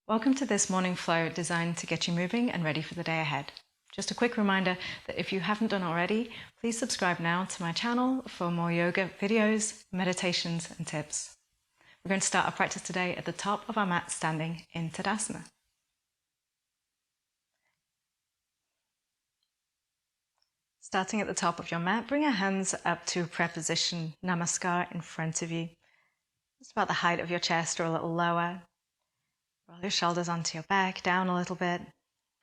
Welcome to this morning flow designed to get you moving and ready for the day ahead. Just a quick reminder that if you haven't done already, please subscribe now to my channel for more yoga videos, meditations and tips. We're going to start our practice today at the top of our mat standing in Tadasana. Starting at the top of your mat, bring your hands up to prayer position, Namaskar, in front of you. Just about the height of your chest or a little lower. Roll your shoulders onto your back, down a little bit.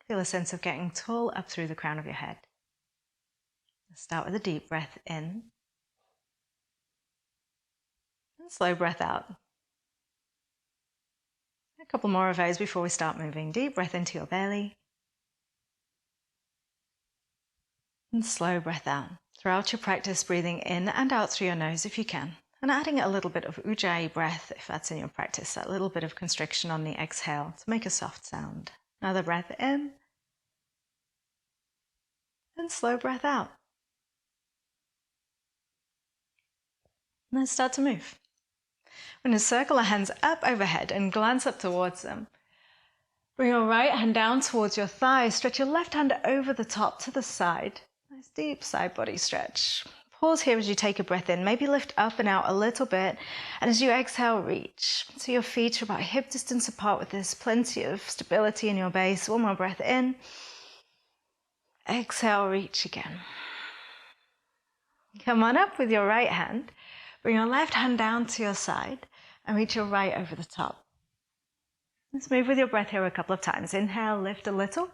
Feel a sense of getting tall up through the crown of your head. Start with a deep breath in. And slow breath out. A couple more of those before we start moving. Deep breath into your belly. And slow breath out. Throughout your practice, breathing in and out through your nose if you can. And adding a little bit of ujjayi breath if that's in your practice. That little bit of constriction on the exhale to make a soft sound. Another breath in. And slow breath out. And then start to move. We're going to circle our hands up overhead and glance up towards them. Bring your right hand down towards your thigh. Stretch your left hand over the top to the side. Nice deep side body stretch. Pause here as you take a breath in. Maybe lift up and out a little bit. And as you exhale, reach. So your feet are about hip distance apart with this. Plenty of stability in your base. One more breath in. Exhale, reach again. Come on up with your right hand. Bring your left hand down to your side and reach your right over the top. Let's move with your breath here a couple of times. Inhale, lift a little.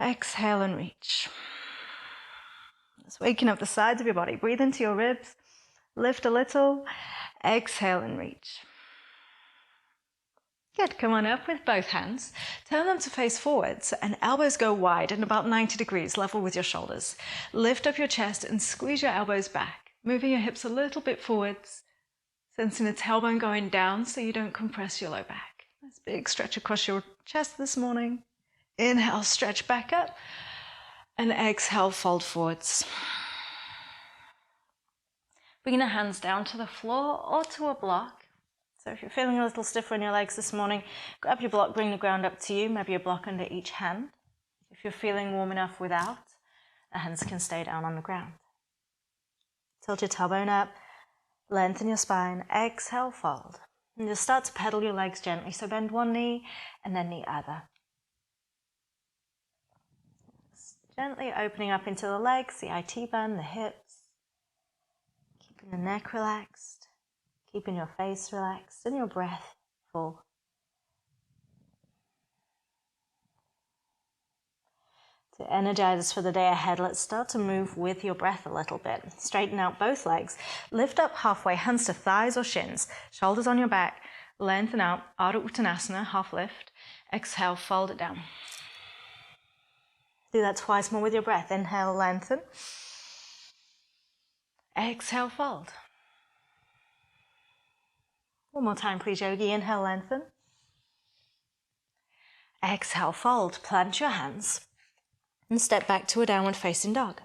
Exhale and reach. Just waking up the sides of your body. Breathe into your ribs. Lift a little. Exhale and reach. Good. Come on up with both hands. Turn them to face forwards and elbows go wide and about 90 degrees, level with your shoulders. Lift up your chest and squeeze your elbows back. Moving your hips a little bit forwards. Sensing the tailbone going down so you don't compress your low back. Nice big stretch across your chest this morning. Inhale, stretch back up. And exhale, fold forwards. Bring your hands down to the floor or to a block. So if you're feeling a little stiffer in your legs this morning, grab your block, bring the ground up to you, maybe a block under each hand. If you're feeling warm enough without, the hands can stay down on the ground. Tilt your tailbone up, lengthen your spine, exhale, fold. And just start to pedal your legs gently. So bend one knee and then the other. Gently opening up into the legs, the IT band, the hips. Keeping the neck relaxed, keeping your face relaxed and your breath full. To energize us for the day ahead, let's start to move with your breath a little bit. Straighten out both legs. Lift up halfway, hands to thighs or shins. Shoulders on your back. Lengthen out, Ardha Uttanasana, half lift. Exhale, fold it down. Do that twice more with your breath. Inhale, lengthen. Exhale, fold. One more time, please, yogi. Inhale, lengthen. Exhale, fold. Plant your hands. And step back to a downward facing dog.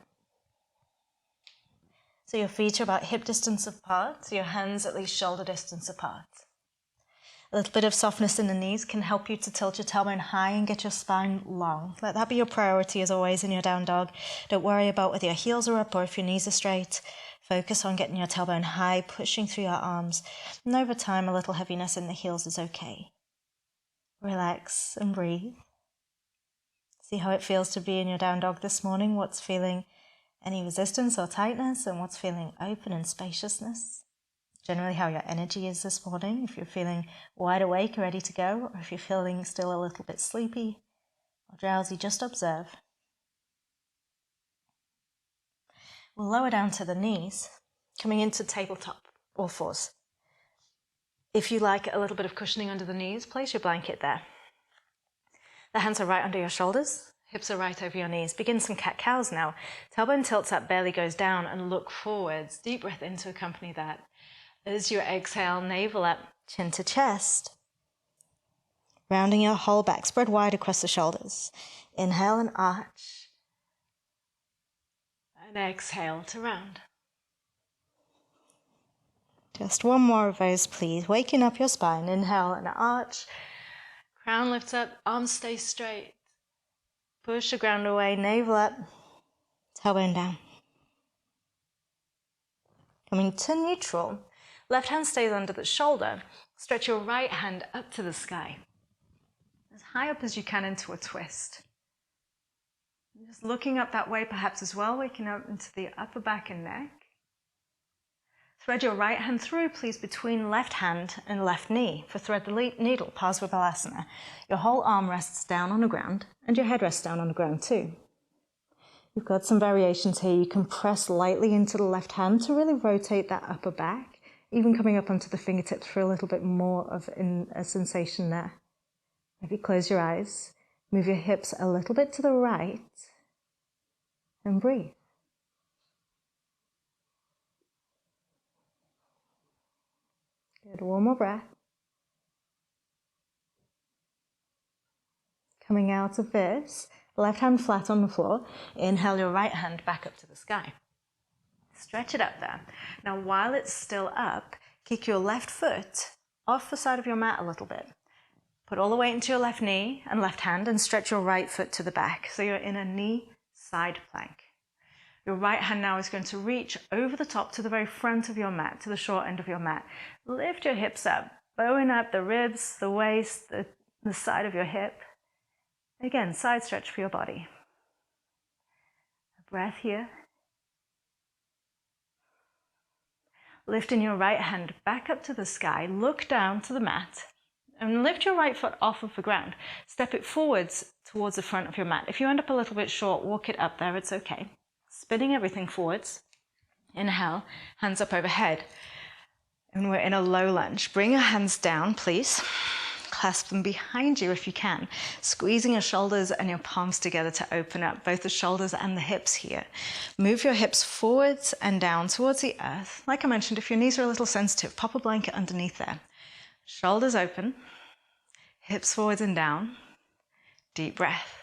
So your feet are about hip distance apart, so your hands at least shoulder distance apart. A little bit of softness in the knees can help you to tilt your tailbone high and get your spine long. Let that be your priority as always in your down dog. Don't worry about whether your heels are up or if your knees are straight. Focus on getting your tailbone high, pushing through your arms. And over time, a little heaviness in the heels is okay. Relax and breathe. See how it feels to be in your down dog this morning, what's feeling any resistance or tightness, and what's feeling open and spaciousness. Generally how your energy is this morning, if you're feeling wide awake and ready to go, or if you're feeling still a little bit sleepy or drowsy, just observe. We'll lower down to the knees, coming into tabletop, all fours. If you like a little bit of cushioning under the knees, place your blanket there. The hands are right under your shoulders, hips are right over your knees. Begin some cat-cows now. Tailbone tilts up, belly goes down, and look forwards. Deep breath in to accompany that. As you exhale, navel up, chin to chest. Rounding your whole back, spread wide across the shoulders. Inhale and arch. And exhale to round. Just one more of those, please. Waking up your spine. Inhale and arch. Crown lifts up, arms stay straight. Push the ground away, navel up, tailbone down. Coming to neutral, left hand stays under the shoulder. Stretch your right hand up to the sky, as high up as you can into a twist. Just looking up that way perhaps as well, waking up into the upper back and neck. Thread your right hand through, please, between left hand and left knee for thread the needle, Parsvabalasana. Your whole arm rests down on the ground and your head rests down on the ground too. You've got some variations here. You can press lightly into the left hand to really rotate that upper back, even coming up onto the fingertips for a little bit more of a sensation there. Maybe close your eyes, move your hips a little bit to the right, and breathe. Good, one more breath. Coming out of this, left hand flat on the floor, inhale your right hand back up to the sky. Stretch it up there. Now while it's still up, kick your left foot off the side of your mat a little bit. Put all the weight into your left knee and left hand and stretch your right foot to the back. So you're in a knee side plank. Your right hand now is going to reach over the top to the very front of your mat, to the short end of your mat. Lift your hips up, bowing up the ribs, the waist, the side of your hip. Again, side stretch for your body. A breath here. Lifting your right hand back up to the sky, look down to the mat and lift your right foot off of the ground. Step it forwards towards the front of your mat. If you end up a little bit short, walk it up there, it's okay. Spinning everything forwards. Inhale, hands up overhead. And we're in a low lunge. Bring your hands down, please. Clasp them behind you if you can. Squeezing your shoulders and your palms together to open up both the shoulders and the hips here. Move your hips forwards and down towards the earth. Like I mentioned, if your knees are a little sensitive, pop a blanket underneath there. Shoulders open, hips forwards and down. Deep breath.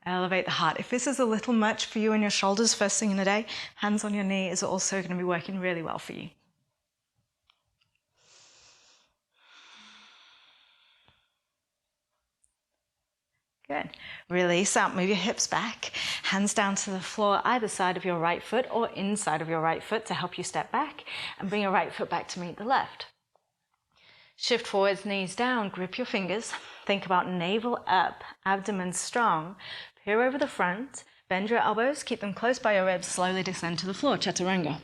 Elevate the heart. If this is a little much for you and your shoulders first thing in the day, hands on your knee is also going to be working really well for you. Good. Release out, move your hips back, hands down to the floor, either side of your right foot or inside of your right foot to help you step back, and bring your right foot back to meet the left. Shift forwards, knees down, grip your fingers, think about navel up, abdomen strong, peer over the front, bend your elbows, keep them close by your ribs, slowly descend to the floor, chaturanga.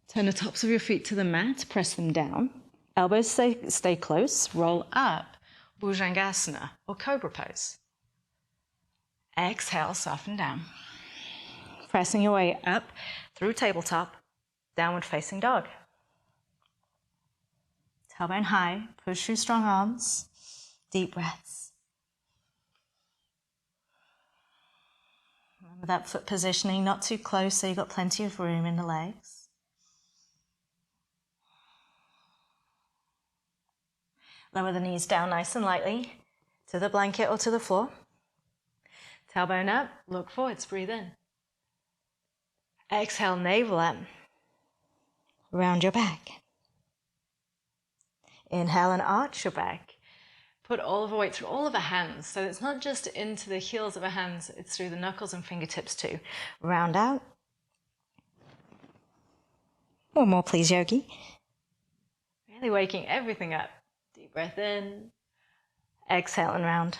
Turn the tops of your feet to the mat, press them down, elbows stay close, roll up. Bhujangasana or cobra pose. Exhale, soften down. Pressing your way up through tabletop, downward facing dog. Tailbone high, push through strong arms, deep breaths. Remember that foot positioning, not too close so you've got plenty of room in the legs. Lower the knees down nice and lightly to the blanket or to the floor. Tailbone up, look forwards, breathe in. Exhale, navel up. Round your back. Inhale and arch your back. Put all of the weight through all of the hands. So it's not just into the heels of the hands, it's through the knuckles and fingertips too. Round out. One more please, yogi. Really waking everything up. Deep breath in, exhale and round.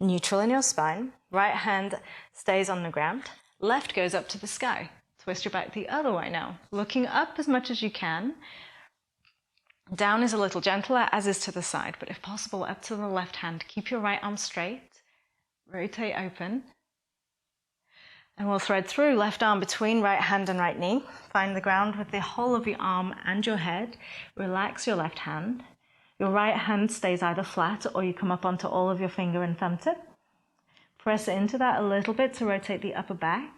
Neutral in your spine, right hand stays on the ground, left goes up to the sky. Twist your back the other way now, looking up as much as you can. Down is a little gentler, as is to the side, but if possible, up to the left hand. Keep your right arm straight, rotate open. And we'll thread through left arm between right hand and right knee. Find the ground with the whole of your arm and your head. Relax your left hand. Your right hand stays either flat or you come up onto all of your finger and thumb tip. Press into that a little bit to rotate the upper back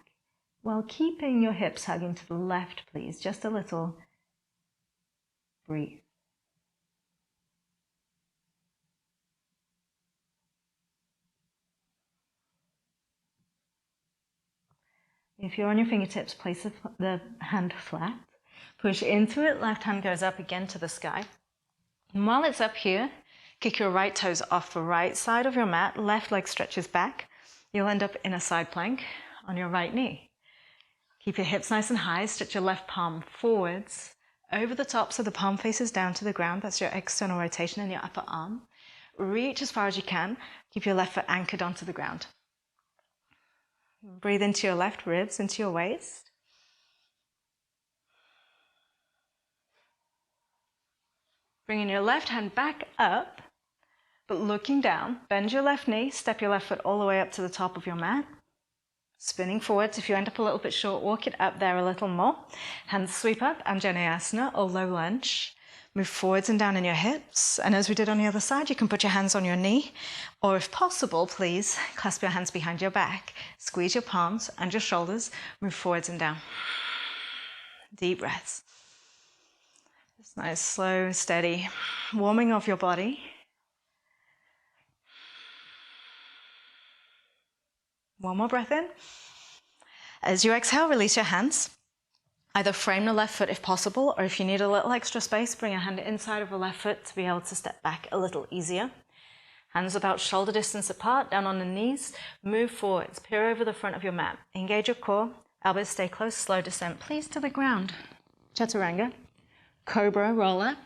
while keeping your hips hugging to the left, please. Just a little. Breathe. If you're on your fingertips, place the hand flat. Push into it, left hand goes up again to the sky. And while it's up here, kick your right toes off the right side of your mat, left leg stretches back. You'll end up in a side plank on your right knee. Keep your hips nice and high, stretch your left palm forwards, over the top so the palm faces down to the ground. That's your external rotation in your upper arm. Reach as far as you can. Keep your left foot anchored onto the ground. Breathe into your left ribs, into your waist. Bringing your left hand back up, but looking down. Bend your left knee, step your left foot all the way up to the top of your mat. Spinning forwards. If you end up a little bit short, walk it up there a little more. Hands sweep up, Anjaneyasana or low lunge. Move forwards and down in your hips. And as we did on the other side, you can put your hands on your knee, or if possible, please clasp your hands behind your back. Squeeze your palms and your shoulders. Move forwards and down. Deep breaths. Just nice, slow, steady warming of your body. One more breath in. As you exhale, release your hands. Either frame the left foot if possible, or if you need a little extra space, bring a hand inside of the left foot to be able to step back a little easier. Hands about shoulder distance apart, down on the knees. Move forwards, peer over the front of your mat. Engage your core, elbows stay close, slow descent, please, to the ground. Chaturanga. Cobra, roll up.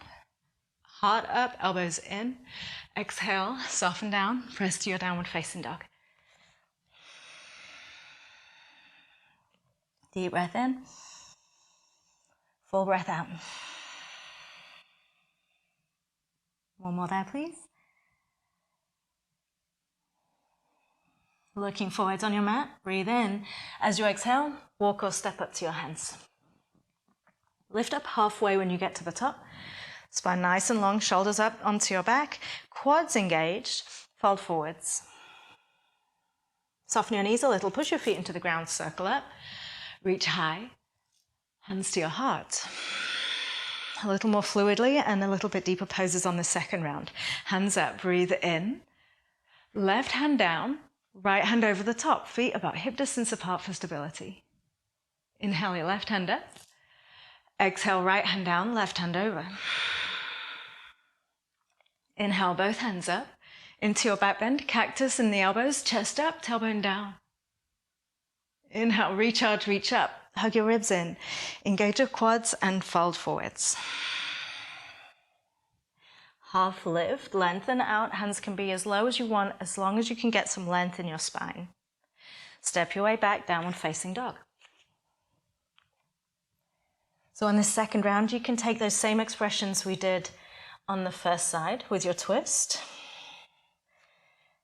Heart up, elbows in. Exhale, soften down, press to your downward facing dog. Deep breath in. Full breath out. One more there, please. Looking forwards on your mat, breathe in. As you exhale, walk or step up to your hands. Lift up halfway when you get to the top. Spine nice and long, shoulders up onto your back. Quads engaged, fold forwards. Soften your knees a little, push your feet into the ground, circle up. Reach high, hands to your heart. A little more fluidly and a little bit deeper poses on the second round. Hands up, breathe in. Left hand down, right hand over the top, feet about hip distance apart for stability. Inhale your left hand up. Exhale, right hand down, left hand over. Inhale, both hands up into your back bend, cactus in the elbows, chest up, tailbone down. Inhale, recharge, reach up, hug your ribs in, engage your quads and fold forwards. Half lift, lengthen out, hands can be as low as you want, as long as you can get some length in your spine. Step your way back, downward facing dog. So on this second round, you can take those same expressions we did on the first side with your twist.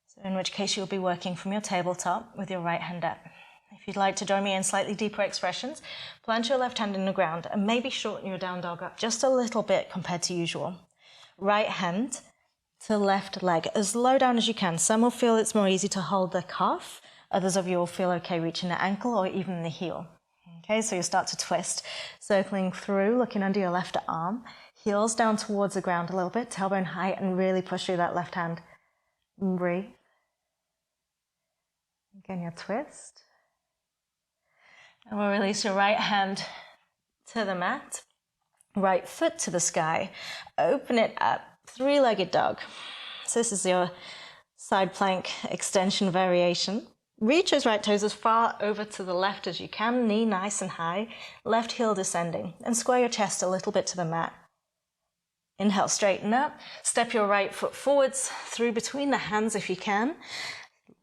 So in which case you'll be working from your tabletop with your right hand up. If you'd like to join me in slightly deeper expressions, plant your left hand in the ground and maybe shorten your down dog up just a little bit compared to usual. Right hand to left leg, as low down as you can. Some will feel it's more easy to hold the calf. Others of you will feel okay reaching the ankle or even the heel. Okay, so you'll start to twist, circling through, looking under your left arm, heels down towards the ground a little bit, tailbone high, and really push through that left hand. And breathe. Again, your twist. And we'll release your right hand to the mat, right foot to the sky, open it up, three-legged dog. So this is your side plank extension variation. Reach those right toes as far over to the left as you can, knee nice and high, left heel descending, and square your chest a little bit to the mat. Inhale, straighten up, step your right foot forwards, through between the hands if you can.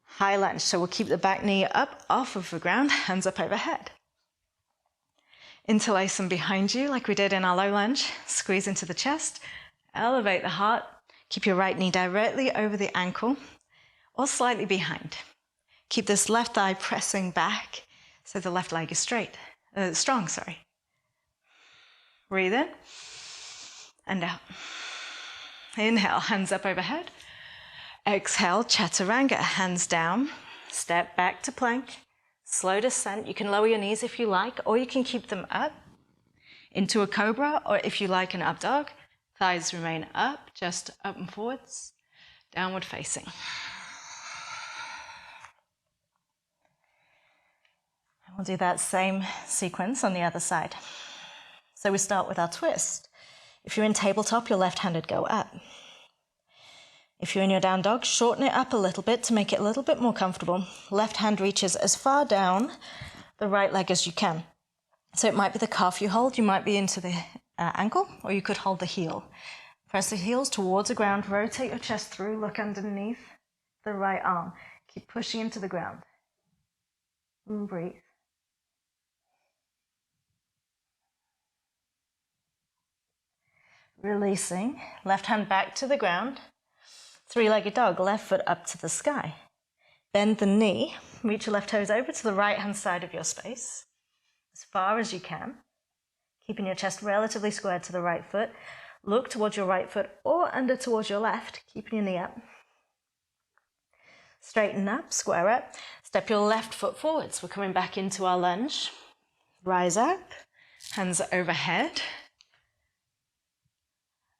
High lunge, so we'll keep the back knee up off of the ground, hands up overhead. Interlace them behind you like we did in our low lunge. Squeeze into the chest, elevate the heart, keep your right knee directly over the ankle or slightly behind. Keep this left thigh pressing back so the left leg is strong. Breathe in and out. Inhale, hands up overhead. Exhale, chaturanga, hands down, step back to plank, slow descent. You can lower your knees if you like, or you can keep them up into a cobra, or if you like an up dog, thighs remain up, just up and forwards, downward facing. We'll do that same sequence on the other side. So we start with our twist. If you're in tabletop, your left-handed go up. If you're in your down dog, shorten it up a little bit to make it a little bit more comfortable. Left hand reaches as far down the right leg as you can. So it might be the calf you hold, you might be into the ankle, or you could hold the heel. Press the heels towards the ground, rotate your chest through, look underneath the right arm. Keep pushing into the ground. And breathe. Releasing, left hand back to the ground. Three-legged dog, left foot up to the sky. Bend the knee, reach your left toes over to the right-hand side of your space, as far as you can, keeping your chest relatively squared to the right foot. Look towards your right foot or under towards your left, keeping your knee up. Straighten up, square up, step your left foot forwards. We're coming back into our lunge. Rise up, hands overhead.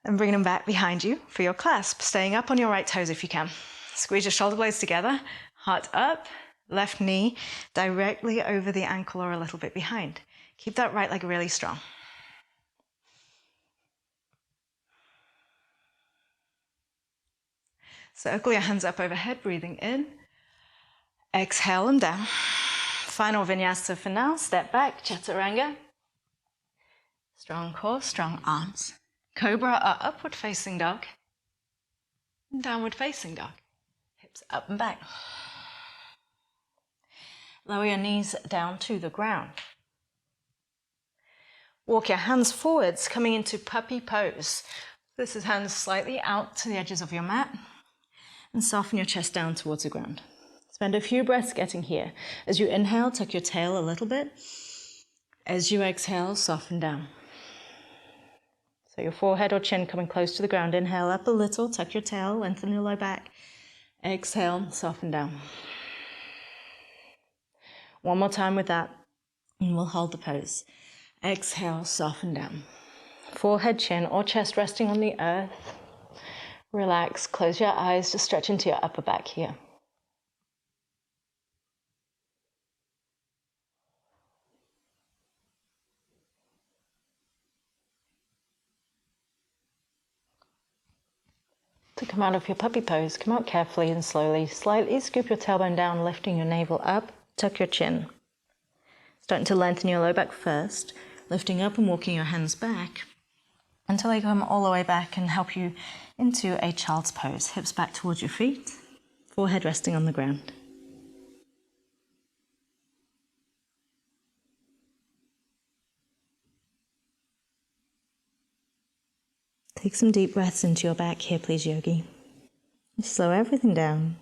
And bring them back behind you for your clasp, staying up on your right toes if you can. Squeeze your shoulder blades together, heart up, left knee directly over the ankle or a little bit behind. Keep that right leg really strong. Circle your hands up overhead, breathing in. Exhale them down. Final vinyasa for now. Step back, chaturanga. Strong core, strong arms. Cobra or upward facing dog. Downward facing dog. Hips up and back. Lower your knees down to the ground. Walk your hands forwards, coming into puppy pose. This is hands slightly out to the edges of your mat. And soften your chest down towards the ground. Spend a few breaths getting here. As you inhale, tuck your tail a little bit. As you exhale, soften down. So your forehead or chin coming close to the ground. Inhale up a little, tuck your tail, lengthen your low back. Exhale, soften down. One more time with that, and we'll hold the pose. Exhale, soften down. Forehead, chin, or chest resting on the earth. Relax, close your eyes to stretch into your upper back here. To come out of your puppy pose, come out carefully and slowly. Slightly scoop your tailbone down, lifting your navel up, tuck your chin. Starting to lengthen your low back first, lifting up and walking your hands back until they come all the way back and help you into a child's pose. Hips back towards your feet, forehead resting on the ground. Take some deep breaths into your back here, please, yogi. Slow everything down.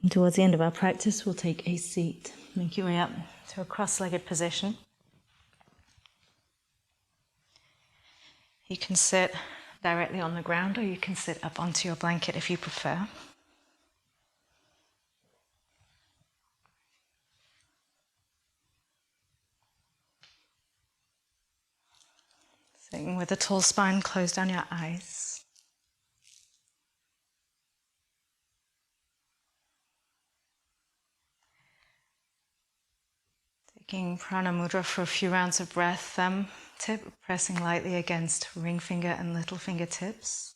And towards the end of our practice, we'll take a seat. Make your way up to a cross-legged position. You can sit directly on the ground, or you can sit up onto your blanket if you prefer. Sitting with a tall spine, close down your eyes. Taking prana mudra for a few rounds of breath, thumb tip pressing lightly against ring finger and little finger tips.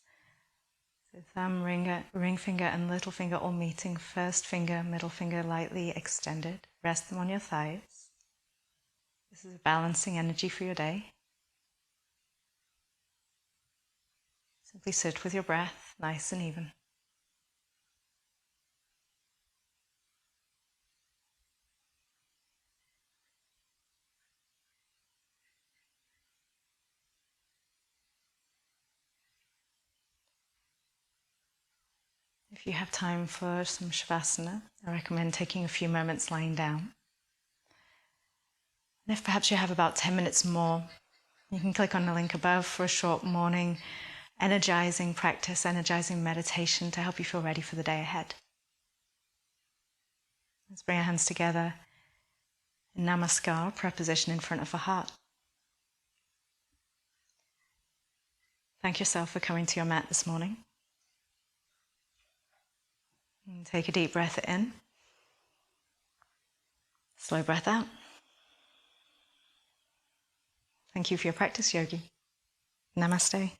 So thumb, ring finger and little finger all meeting, first finger, middle finger lightly extended. Rest them on your thighs. This is a balancing energy for your day. Simply sit with your breath, nice and even. If you have time for some shavasana, I recommend taking a few moments lying down. And if perhaps you have about 10 minutes more, you can click on the link above for a short morning energizing practice, energizing meditation to help you feel ready for the day ahead. Let's bring our hands together in Namaskar, prayer position in front of the heart. Thank yourself for coming to your mat this morning. And take a deep breath in. Slow breath out. Thank you for your practice, yogi. Namaste.